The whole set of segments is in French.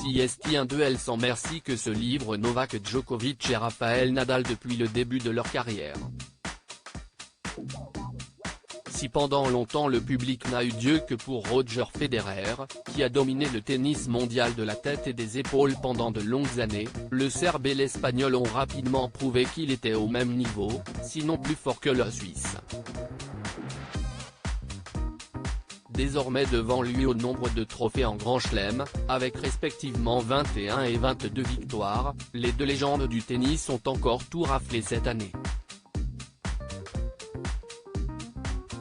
Si est un duel sans merci que se livrent Novak Djokovic et Rafael Nadal depuis le début de leur carrière. Si pendant longtemps le public n'a eu d'yeux que pour Roger Federer, qui a dominé le tennis mondial de la tête et des épaules pendant de longues années, le Serbe et l'Espagnol ont rapidement prouvé qu'il était au même niveau, sinon plus fort que le Suisse. Désormais devant lui au nombre de trophées en Grand Chelem, avec respectivement 21 et 22 victoires, les deux légendes du tennis ont encore tout raflé cette année.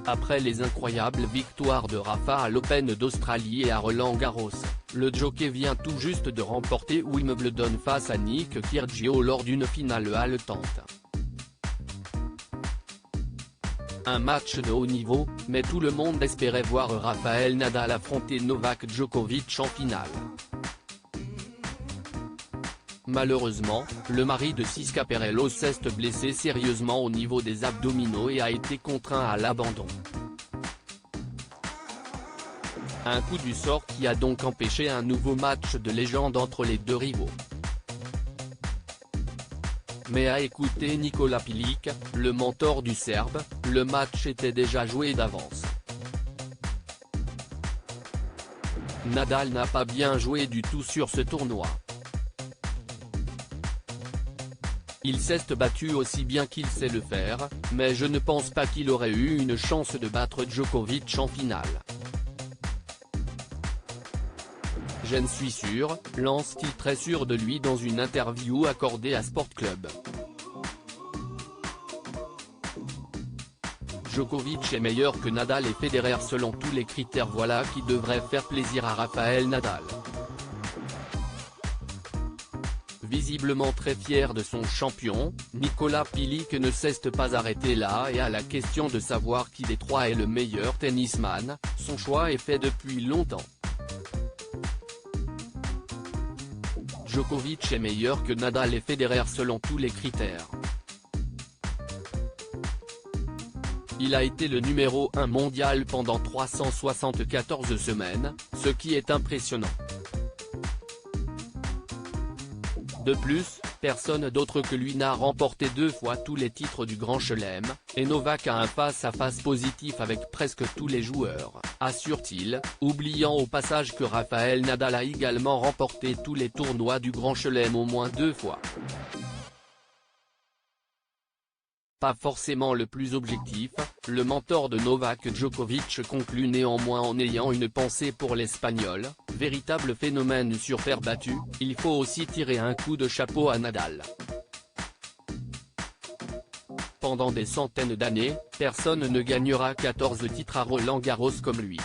Après les incroyables victoires de Rafa à l'Open d'Australie et à Roland-Garros, le jockey vient tout juste de remporter Wimbledon face à Nick Kyrgios lors d'une finale haletante. Un match de haut niveau, mais tout le monde espérait voir Rafael Nadal affronter Novak Djokovic en finale. Malheureusement, le mari de Siska Perello s'est blessé sérieusement au niveau des abdominaux et a été contraint à l'abandon. Un coup du sort qui a donc empêché un nouveau match de légende entre les deux rivaux. Mais à écouter Nikola Pilić, le mentor du Serbe, le match était déjà joué d'avance. Nadal n'a pas bien joué du tout sur ce tournoi. Il s'est battu aussi bien qu'il sait le faire, mais je ne pense pas qu'il aurait eu une chance de battre Djokovic en finale. J'en suis sûr, lance-t-il très sûr de lui dans une interview accordée à Sport Club. Djokovic est meilleur que Nadal et Federer selon tous les critères, voilà qui devrait faire plaisir à Rafael Nadal. Visiblement très fier de son champion, Nikola Pilić ne s'est pas arrêté là et à la question de savoir qui des trois est le meilleur tennisman, son choix est fait depuis longtemps. Djokovic est meilleur que Nadal et Federer selon tous les critères. Il a été le numéro 1 mondial pendant 374 semaines, ce qui est impressionnant. De plus, personne d'autre que lui n'a remporté 2 fois tous les titres du Grand Chelem, et Novak a un face-à-face positif avec presque tous les joueurs, assure-t-il, oubliant au passage que Rafael Nadal a également remporté tous les tournois du Grand Chelem au moins 2 fois. Pas forcément le plus objectif, le mentor de Novak Djokovic conclut néanmoins en ayant une pensée pour l'Espagnol, véritable phénomène sur terre battue, il faut aussi tirer un coup de chapeau à Nadal. Pendant des centaines d'années, personne ne gagnera 14 titres à Roland-Garros comme lui.